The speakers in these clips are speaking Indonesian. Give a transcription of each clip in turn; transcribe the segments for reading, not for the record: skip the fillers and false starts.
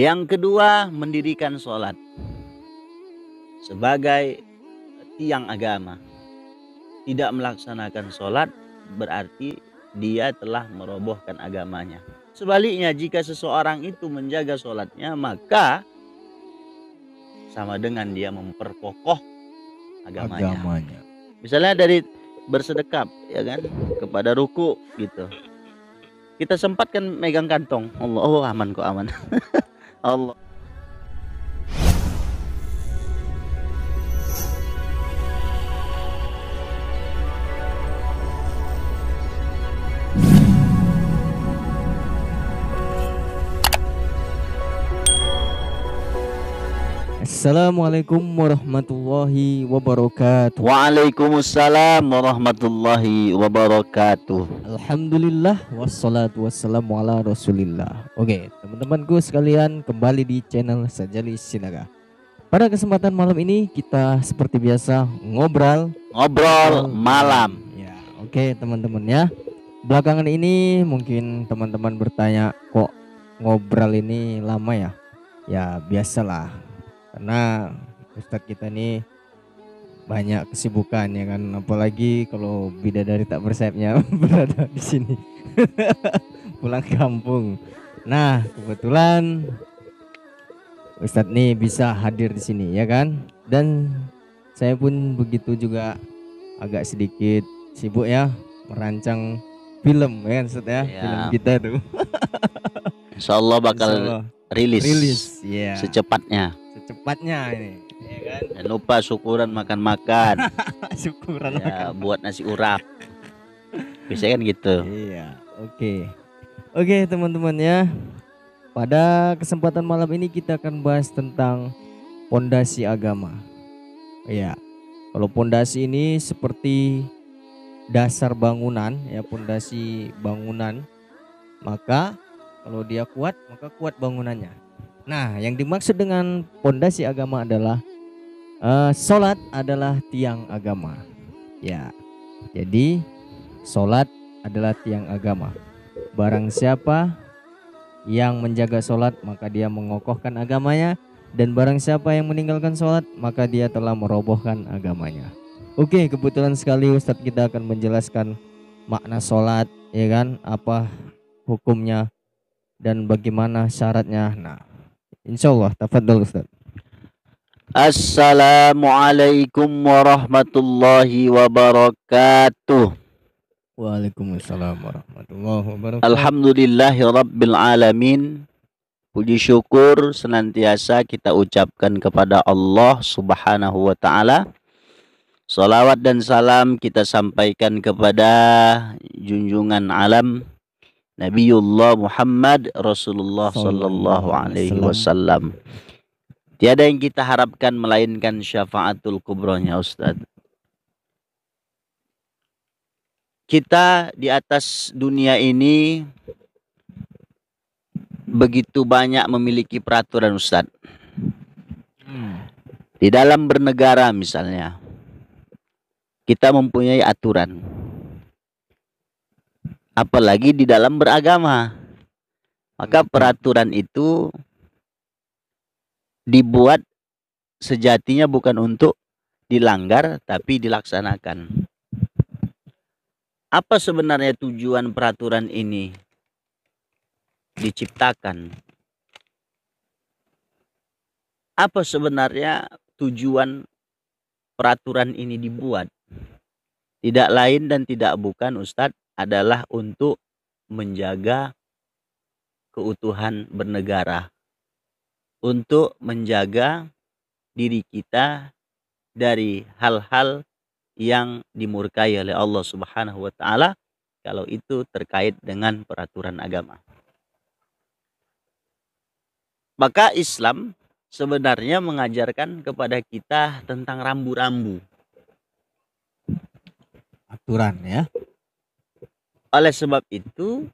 Yang kedua, mendirikan sholat sebagai tiang agama. Tidak melaksanakan sholat berarti dia telah merobohkan agamanya. Sebaliknya, jika seseorang itu menjaga sholatnya, maka sama dengan dia memperkokoh agamanya. Misalnya dari bersedekap, ya kan, kepada ruku gitu. Kita sempatkan megang kantong. Allah, oh aman kok, aman. Allah. Assalamualaikum warahmatullahi wabarakatuh. Waalaikumsalam warahmatullahi wabarakatuh. Alhamdulillah wassalatu wassalamu ala rasulillah. Oke, teman-temanku sekalian, kembali di channel Sajali Sinaga. Pada kesempatan malam ini kita seperti biasa ngobrol malam. Ya, oke teman-teman ya. Belakangan ini mungkin teman-teman bertanya, kok ngobrol ini lama ya? Ya biasalah, karena Ustadz kita ini banyak kesibukan ya kan, apalagi kalau bidadari tak bersayapnya berada di sini pulang kampung. Nah, kebetulan Ustadz nih bisa hadir di sini ya kan, dan saya pun begitu juga, agak sedikit sibuk ya merancang film ya kan Ustadz ya, film kita tuh. Insyaallah bakal rilis ya secepatnya ini ya kan. Jangan lupa syukuran makan-makan. Syukuran Ya, makan. buat nasi urap. Biasanya kan gitu. Iya, oke teman-teman ya. Pada kesempatan malam ini kita akan bahas tentang pondasi agama. Iya. Kalau pondasi ini seperti dasar bangunan ya, pondasi bangunan. Maka kalau dia kuat, maka kuat bangunannya. Nah, yang dimaksud dengan pondasi agama adalah sholat adalah tiang agama. Ya, jadi sholat adalah tiang agama. Barang siapa yang menjaga sholat, maka dia mengokohkan agamanya. Dan barang siapa yang meninggalkan sholat, maka dia telah merobohkan agamanya. Oke, kebetulan sekali Ustadz kita akan menjelaskan makna sholat, ya kan, apa hukumnya dan bagaimana syaratnya. Nah, insyaallah, tafadhol Ustadz. Assalamualaikum warahmatullahi wabarakatuh. Waalaikumsalam warahmatullahi wabarakatuh. Alhamdulillahi rabbil alamin. Puji syukur senantiasa kita ucapkan kepada Allah Subhanahu wa ta'ala. Salawat dan salam kita sampaikan kepada junjungan alam Nabiullah Muhammad Rasulullah sallallahu alaihi wasallam. Tiada yang kita harapkan melainkan syafaatul kubronya, Ustaz. Kita di atas dunia ini begitu banyak memiliki peraturan, Ustaz. Di dalam bernegara misalnya, kita mempunyai aturan. Apalagi di dalam beragama. Maka peraturan itu dibuat sejatinya bukan untuk dilanggar, tapi dilaksanakan. Apa sebenarnya tujuan peraturan ini diciptakan? Apa sebenarnya tujuan peraturan ini dibuat? Tidak lain dan tidak bukan, Ustadz, adalah untuk menjaga keutuhan bernegara, untuk menjaga diri kita dari hal-hal yang dimurkai oleh Allah Subhanahu wa ta'ala kalau itu terkait dengan peraturan agama. Maka Islam sebenarnya mengajarkan kepada kita tentang rambu-rambu. Aturan ya. Oleh sebab itu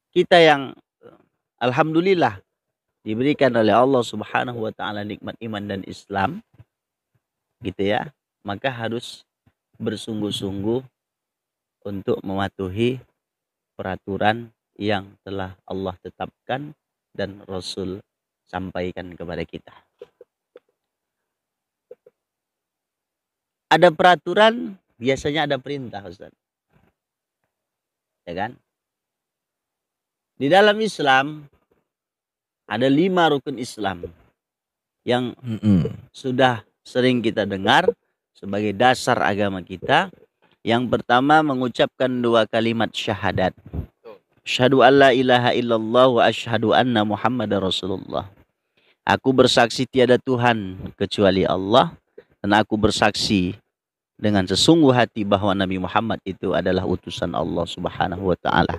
kita yang alhamdulillah diberikan oleh Allah Subhanahu wa ta'ala nikmat iman dan Islam, gitu ya, maka harus bersungguh-sungguh untuk mematuhi peraturan yang telah Allah tetapkan dan Rasul sampaikan kepada kita. Ada peraturan, biasanya ada perintah, Ustaz. Ya kan? Di dalam Islam ada 5 rukun Islam yang sudah sering kita dengar sebagai dasar agama kita. Yang pertama, mengucapkan 2 kalimat syahadat. Asyhadu an la ilaha illallah wa asyhadu anna Muhammadar Rasulullah. Aku bersaksi tiada Tuhan kecuali Allah, dan aku bersaksi dengan sesungguh hati bahwa Nabi Muhammad itu adalah utusan Allah Subhanahu wa taala.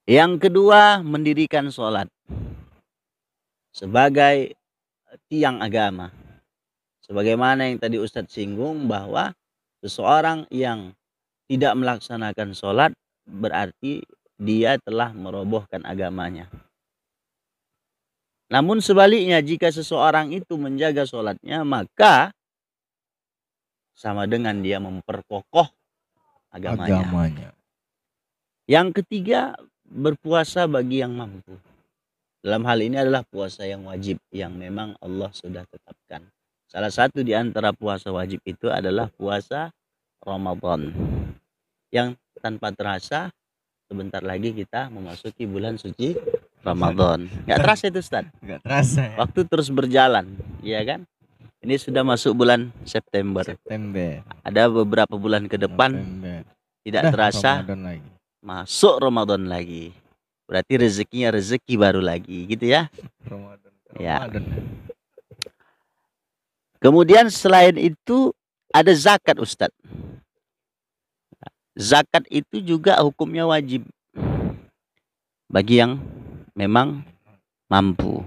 Yang kedua, mendirikan sholat sebagai tiang agama. Sebagaimana yang tadi Ustadz singgung, bahwa seseorang yang tidak melaksanakan sholat berarti dia telah merobohkan agamanya. Namun sebaliknya, jika seseorang itu menjaga sholatnya, maka sama dengan dia memperkokoh agamanya. Yang ketiga, berpuasa bagi yang mampu. Dalam hal ini adalah puasa yang wajib, yang memang Allah sudah tetapkan. Salah satu di antara puasa wajib itu adalah puasa Ramadan, yang tanpa terasa sebentar lagi kita memasuki bulan suci Ramadan. Nggak terasa itu, Ustaz? Nggak terasa ya? Waktu terus berjalan, ya kan? Ini sudah masuk bulan September. Ada beberapa bulan ke depan tidak terasa Ramadan lagi. Masuk Ramadan lagi. Berarti rezekinya rezeki baru lagi, gitu ya? Ramadan. Ya. Kemudian selain itu ada zakat, Ustadz. Zakat itu juga hukumnya wajib bagi yang memang mampu.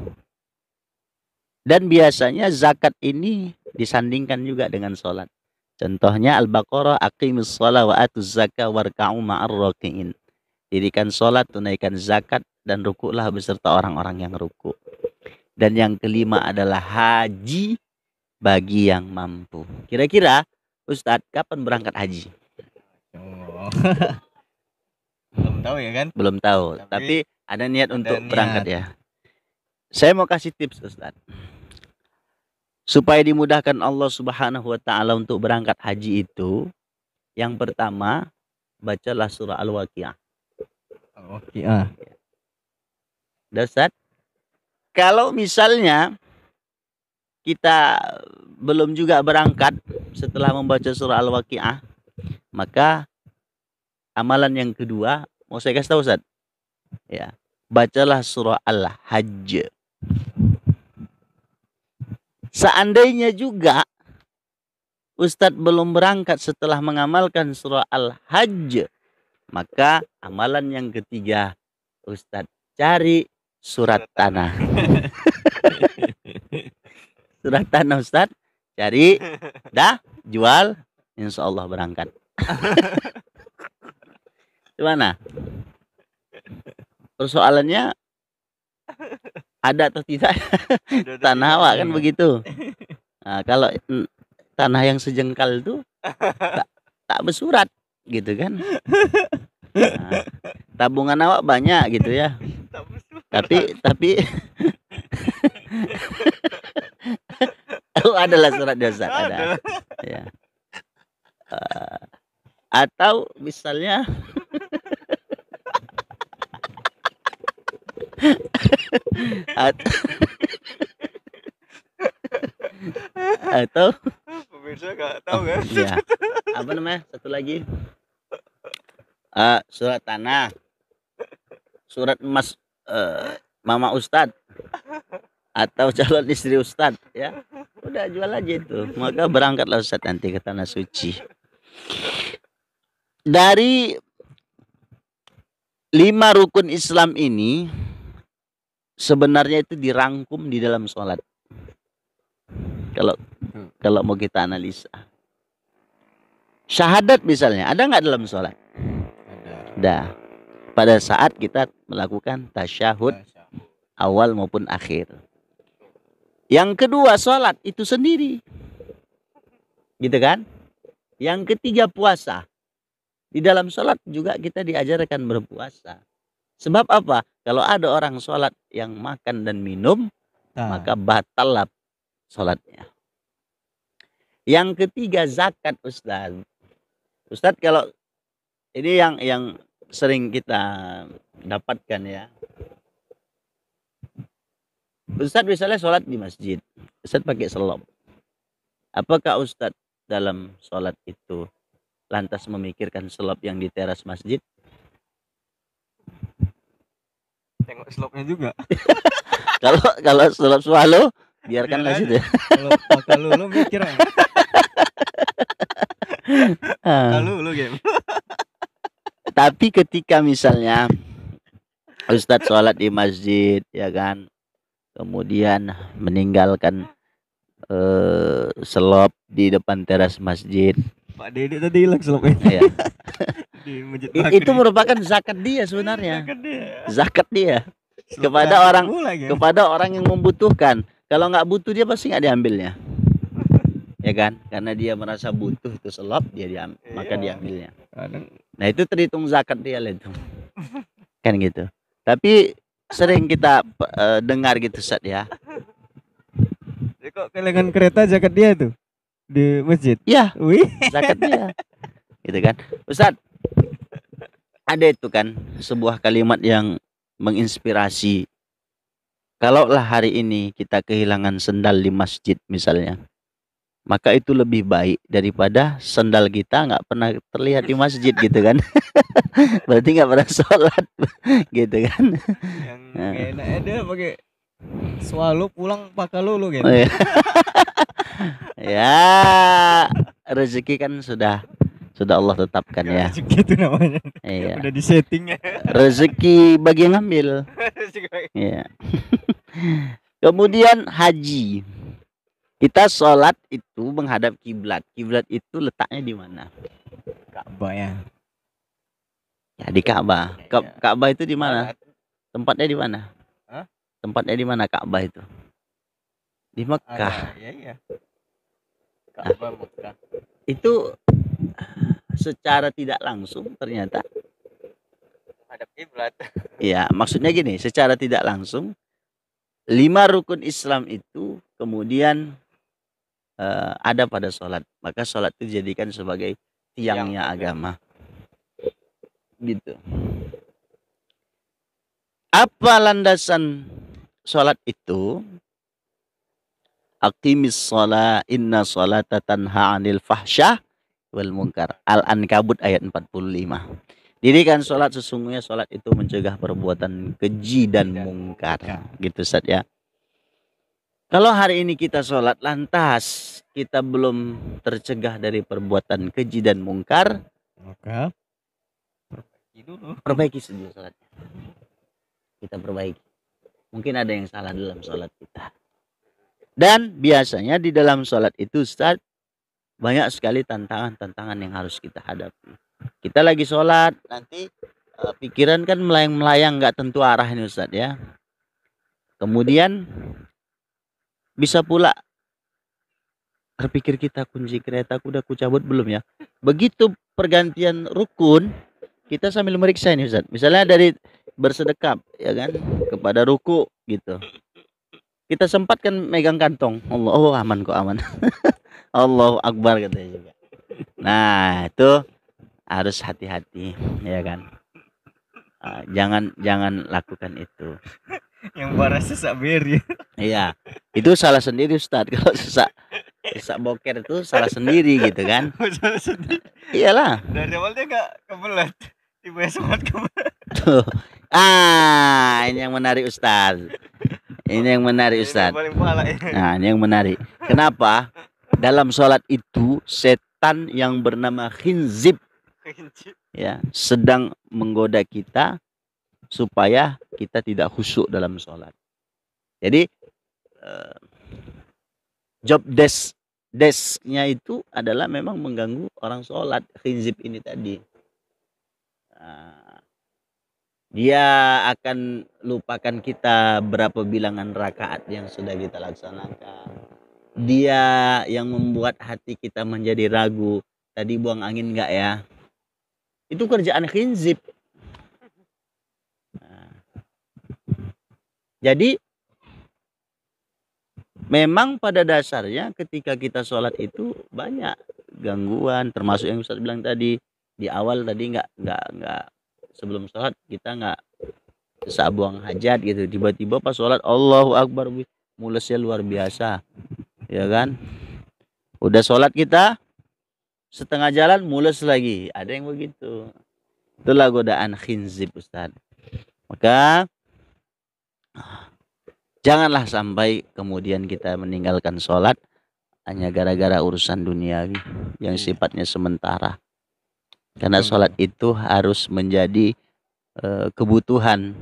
Dan biasanya zakat ini disandingkan juga dengan sholat. Contohnya Al-Baqarah, aqimus shalah wa atuz zakah warka'u ma'ar raki'in. Dirikan sholat, tunaikan zakat, dan rukuklah beserta orang-orang yang rukuk. Dan yang kelima adalah haji bagi yang mampu. Kira-kira Ustadz, kapan berangkat haji? Belum tahu ya kan? Belum tahu, tapi ada niat untuk berangkat ya. Saya mau kasih tips, Ustadz, supaya dimudahkan Allah Subhanahu wa taala untuk berangkat haji itu. Yang pertama, bacalah surah Al-Waqiah. Al-Waqiah. Ustadz, kalau misalnya kita belum juga berangkat setelah membaca surah Al-Waqiah, maka amalan yang kedua mau saya kasih tahu, Ustaz. Ya, bacalah surah Al-Hajj. Seandainya juga Ustadz belum berangkat setelah mengamalkan surah Al-Hajj, maka amalan yang ketiga, Ustadz cari surat tanah. Surat tanah, Ustadz cari, dah jual, insya Allah berangkat. Gimana? Persoalannya ada atau tidak tanah awak kan begitu. Nah, kalau tanah yang sejengkal itu tak bersurat gitu kan. Nah, tabungan awak banyak gitu ya. Tapi oh, adalah surat dosa, ada. Ya. Atau misalnya atau Pemirsa nggak tahu kan? ya, apa namanya satu lagi, surat tanah, surat emas mama Ustadz atau calon istri Ustadz, ya udah jual aja itu, maka berangkatlah Ustadz nanti ke tanah suci. Dari 5 rukun Islam ini sebenarnya itu dirangkum di dalam sholat. Kalau mau kita analisa, syahadat misalnya ada nggak dalam sholat? Ada. Pada saat kita melakukan tasyahud awal maupun akhir. Yang kedua, sholat itu sendiri, gitu kan? Yang ketiga, puasa. Di dalam sholat juga kita diajarkan berpuasa. Sebab apa? Kalau ada orang sholat yang makan dan minum, maka batallah sholatnya. Yang ketiga zakat, Ustaz. Ustaz, kalau ini yang sering kita dapatkan ya. Ustaz misalnya sholat di masjid, Ustaz pakai selop. Apakah Ustaz dalam sholat itu lantas memikirkan selop yang di teras masjid? Tengok slopnya juga. Kalau selop swallow, biarkanlah situ ya. Kalau lu mikir kalau lu game. Tapi ketika misalnya Ustadz sholat di masjid, ya kan, kemudian meninggalkan selop di depan teras masjid, Pak Dede tadi hilang slopnya. ya. Di masjid Itu merupakan zakat dia sebenarnya. Zakat dia kepada orang yang membutuhkan. Kalau nggak butuh dia pasti nggak diambilnya, ya kan? Karena dia merasa butuh itu selop, maka diambilnya. Nah itu terhitung zakat dia lah itu, kan gitu. Tapi sering kita dengar gitu, Ustaz ya. Kok kelengan kereta zakat dia tuh di masjid? Ya, Wih, zakat dia, gitu kan, Ustaz. Ada itu kan sebuah kalimat yang menginspirasi. Kalaulah hari ini kita kehilangan sendal di masjid misalnya, maka itu lebih baik daripada sendal kita nggak pernah terlihat di masjid gitu kan. Berarti nggak pernah sholat gitu kan. yang enaknya dia pakai swallow pulang pakai lulu gitu. Oh, ya. Ya, rezeki kan sudah Allah tetapkan ya. Rezeki itu namanya. Iya. Udah di settingnya. Rezeki bagi yang ngambil. Iya. Kemudian haji. Kita sholat itu menghadap kiblat. Kiblat itu letaknya di mana? Ka'bah ya. Ya di Ka'bah. Ka'bah itu di mana? Tempatnya di mana? Hah? Tempatnya di mana Ka'bah itu? Di Mekah. Iya. Ka'bah Mekah. Itu secara tidak langsung ternyata Menghadap kiblat. ya, maksudnya gini, secara tidak langsung 5 rukun Islam itu kemudian ada pada sholat, maka sholat itu dijadikan sebagai tiangnya agama, gitu. Apa landasan sholat itu? Aqimis sholat, inna sholata tanha 'anil fahsyah wal munkar. Al-Ankabut ayat 45. Dirikan sholat, sesungguhnya sholat itu mencegah perbuatan keji dan mungkar, gitu Ustaz ya. Kalau hari ini kita sholat lantas kita belum tercegah dari perbuatan keji dan mungkar, maka perbaiki dulu. Perbaiki saja sholatnya. Kita perbaiki. Mungkin ada yang salah dalam sholat kita. Dan biasanya di dalam sholat itu Ustaz, banyak sekali tantangan-tantangan yang harus kita hadapi. Kita lagi sholat, nanti pikiran kan melayang-melayang, nggak tentu arah ini Ustaz ya. Kemudian bisa pula terpikir kita, kunci kereta udah kucabut belum ya. Begitu pergantian rukun, kita sambil meriksa ini Ustaz. Misalnya dari bersedekap ya kan kepada ruku gitu. Kita sempatkan megang kantong. Oh aman kok, aman. Allahu Akbar katanya juga. Nah, itu harus hati-hati ya kan. Jangan lakukan itu. Yang parah sesak beri. Iya, itu salah sendiri Ustaz. Kalau sesak boker itu salah sendiri gitu kan. Salah sendiri. Iyalah. Dari awalnya nggak kebelet, tiba sholat kebelet. Tuh. Ini yang menarik Ustaz. Ini yang menarik Ustaz. Nah, ini yang menarik. Kenapa? Dalam sholat itu setan yang bernama khinzib ya sedang menggoda kita supaya kita tidak khusyuk dalam sholat. Jadi job desknya itu adalah memang mengganggu orang sholat, khinzib ini tadi. Dia akan lupakan kita berapa bilangan rakaat yang sudah kita laksanakan. Dia yang membuat hati kita menjadi ragu, tadi buang angin enggak ya. Itu kerjaan khinzib. Jadi memang pada dasarnya ketika kita sholat itu banyak gangguan, termasuk yang Ustaz bilang tadi di awal tadi, nggak sebelum sholat kita nggak sesak buang hajat gitu, tiba-tiba pas sholat Allahu Akbar, mulesnya luar biasa, ya kan? Udah sholat kita setengah jalan mules lagi, ada yang begitu. Itulah godaan khinzib, Ustaz. Maka janganlah sampai kemudian kita meninggalkan sholat hanya gara-gara urusan duniawi yang sifatnya sementara. Karena sholat itu harus menjadi kebutuhan,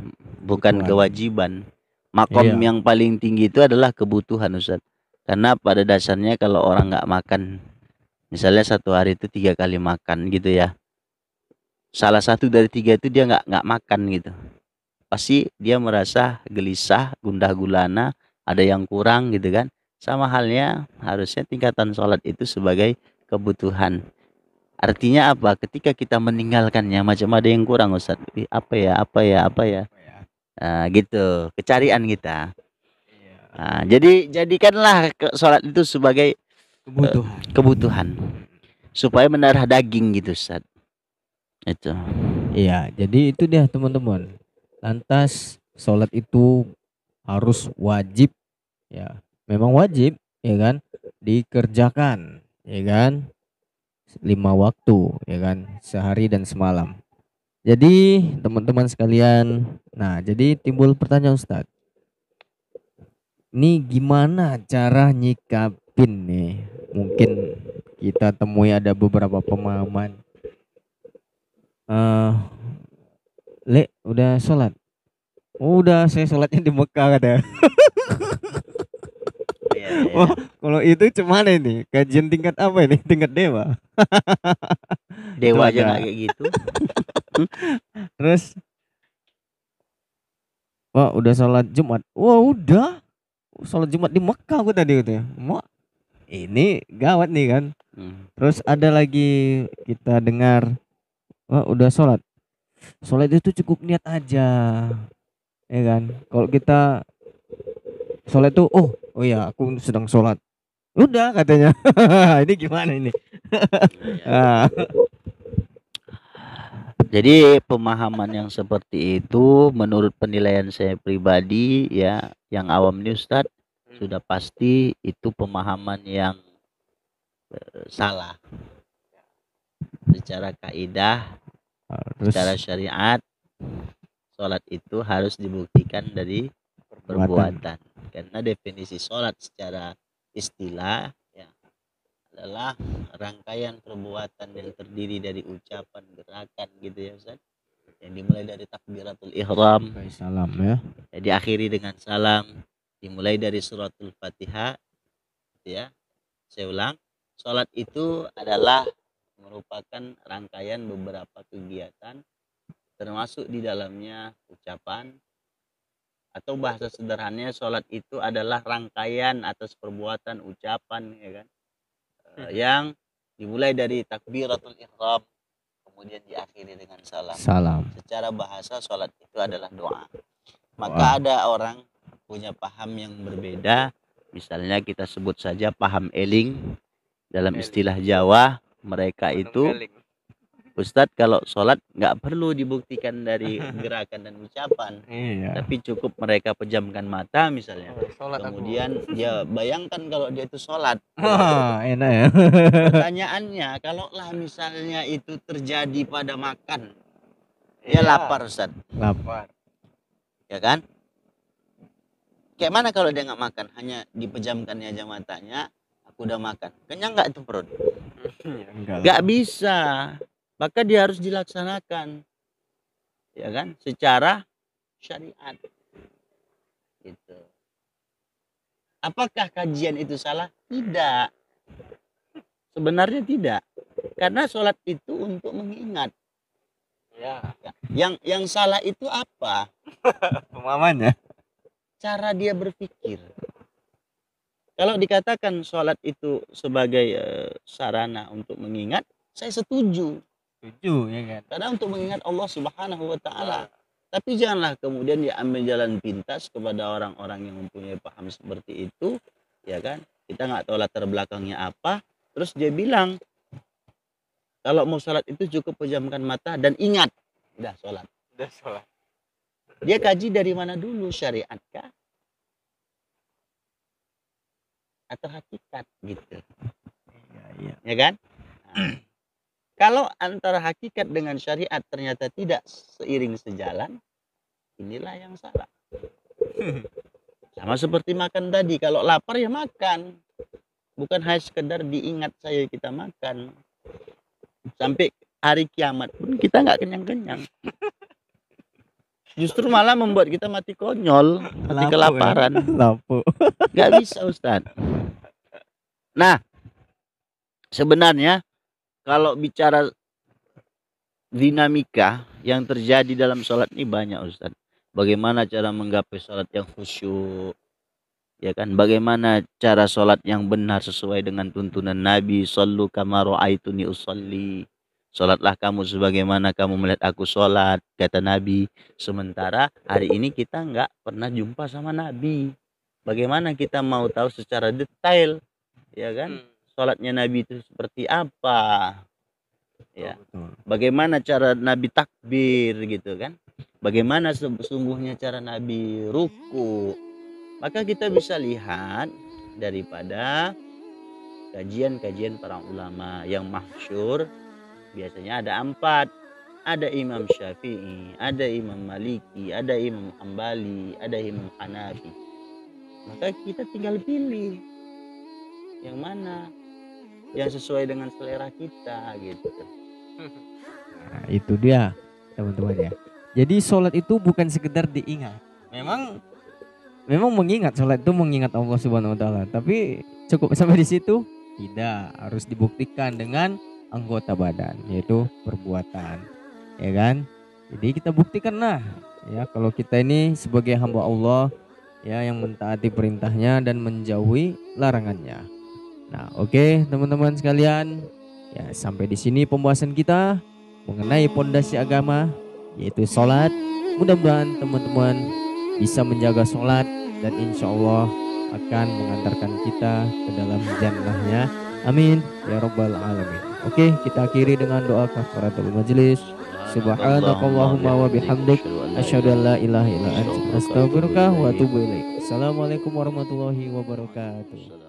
bukan kewajiban. Makom yang paling tinggi itu adalah kebutuhan, Ustaz. Karena pada dasarnya kalau orang nggak makan, misalnya satu hari itu 3 kali makan gitu ya, salah satu dari 3 itu dia nggak makan gitu, pasti dia merasa gelisah, gundah gulana, ada yang kurang gitu kan. Sama halnya harusnya tingkatan sholat itu sebagai kebutuhan. Artinya apa? Ketika kita meninggalkannya macam ada yang kurang, Ustaz. Apa ya. Nah, gitu, kecarian kita. Nah, jadi jadikanlah sholat itu sebagai kebutuhan supaya mendarah daging gitu, Ustaz. Itu. Iya, jadi itu dia teman-teman. Lantas sholat itu harus wajib, ya. Memang wajib, ya kan? Dikerjakan, ya kan? 5 waktu, ya kan? Sehari dan semalam. Jadi teman-teman sekalian, nah jadi timbul pertanyaan Ustadz, ini gimana cara nyikapin nih? Mungkin kita temui ada beberapa pemahaman. Le, udah sholat? Udah, saya sholatnya di Mekah ada. Wah, kalau itu cuman ini kajian tingkat apa ini? Tingkat dewa. Dewa aja nggak kayak gitu. Terus, wah udah sholat Jumat. Wah udah, sholat Jumat di Mekah aku tadi gitu ya. Mak, ini gawat nih kan. Terus ada lagi kita dengar, wah udah sholat. Sholat itu cukup niat aja, ya kan. Kalau kita sholat itu, oh ya aku sedang sholat. Udah katanya. Ini gimana ini? Jadi pemahaman yang seperti itu menurut penilaian saya pribadi ya, yang awam ini Ustadz, sudah pasti itu pemahaman yang salah. Secara kaidah, secara syariat, sholat itu harus dibuktikan dari perbuatan. Karena definisi sholat secara istilah ya adalah rangkaian perbuatan yang terdiri dari ucapan, gerakan gitu ya Ustaz, yang dimulai dari takbiratul ihram, salam ya, diakhiri dengan salam, dimulai dari suratul Fatihah gitu ya. Saya ulang, sholat itu adalah merupakan rangkaian beberapa kegiatan, termasuk di dalamnya ucapan, atau bahasa sederhananya sholat itu adalah rangkaian atas perbuatan ucapan ya kan, yang dimulai dari takbiratul ihram kemudian diakhiri dengan salam. Secara bahasa sholat itu adalah doa. Maka ada orang punya paham yang berbeda, misalnya kita sebut saja paham eling. Dalam istilah Jawa mereka itu, Ustadz, kalau sholat nggak perlu dibuktikan dari gerakan dan ucapan, tapi cukup mereka pejamkan mata misalnya, kemudian dia bayangkan kalau dia itu sholat. Enak ya. Pertanyaannya, kalau lah misalnya itu terjadi pada makan, dia lapar Ustadz. Lapar. Ya kan? Kayak mana kalau dia nggak makan, hanya dipejamkannya aja matanya, aku udah makan, kenyang nggak itu perut? Nggak bisa. Maka dia harus dilaksanakan, ya kan, secara syariat. Gitu. Apakah kajian itu salah? Tidak. Sebenarnya tidak. Karena sholat itu untuk mengingat. Ya. Yang salah itu apa? Pemahamannya. Cara dia berpikir. Kalau dikatakan sholat itu sebagai sarana untuk mengingat, saya setuju. Setuju ya kan. Karena untuk mengingat Allah Subhanahu wa taala. Tapi janganlah kemudian diambil jalan pintas kepada orang-orang yang mempunyai paham seperti itu, ya kan? Kita nggak tahu latar belakangnya apa, terus dia bilang kalau mau sholat itu cukup pejamkan mata dan ingat, udah sholat. Udah sholat. Dia kaji dari mana dulu, syariat kah? Atau hakikat gitu, Iya. ya kan? Nah, kalau antara hakikat dengan syariat ternyata tidak seiring sejalan, inilah yang salah. Sama seperti makan tadi, kalau lapar ya makan. Bukan hanya sekedar diingat saya kita makan. Sampai hari kiamat pun kita nggak kenyang-kenyang. Justru malah membuat kita mati konyol, mati Lampu, kelaparan. Lampu. Nggak bisa, Ustaz. Nah, sebenarnya kalau bicara dinamika yang terjadi dalam sholat ini banyak, Ustaz. Bagaimana cara menggapai sholat yang khusyuk, ya kan? Bagaimana cara sholat yang benar sesuai dengan tuntunan Nabi, shollu kama ra'aituni usolli. Sholatlah kamu sebagaimana kamu melihat aku sholat, kata Nabi. Sementara hari ini kita nggak pernah jumpa sama Nabi. Bagaimana kita mau tahu secara detail, ya kan? Sholatnya Nabi itu seperti apa? Ya. Bagaimana cara Nabi takbir gitu kan? Bagaimana sesungguhnya cara Nabi ruku? Maka kita bisa lihat daripada kajian-kajian para ulama yang masyhur, biasanya ada 4. Ada Imam Syafi'i, ada Imam Maliki, ada Imam Hambali, ada Imam Hanafi. Maka kita tinggal pilih yang mana yang sesuai dengan selera kita gitu. Nah, itu dia teman-teman ya. Jadi sholat itu bukan sekedar diingat. Memang mengingat, sholat itu mengingat Allah Subhanahu Wa Taala. Tapi cukup sampai di situ? Tidak, harus dibuktikan dengan anggota badan, yaitu perbuatan, ya kan? Jadi kita buktikan lah, ya kalau kita ini sebagai hamba Allah, ya yang mentaati perintahnya dan menjauhi larangannya. Nah, oke, teman-teman sekalian, ya sampai di sini pembahasan kita mengenai pondasi agama, yaitu sholat. Mudah-mudahan teman-teman bisa menjaga sholat dan insya Allah akan mengantarkan kita ke dalam jannahnya. Amin ya rabbal alamin. Oke, kita akhiri dengan doa kafaratul majelis. Subhanakallahumma wa bihamdik, asyhadu an la ilaha illa anta, astaghfiruka wa atubu ilaik. Assalamualaikum warahmatullahi wabarakatuh.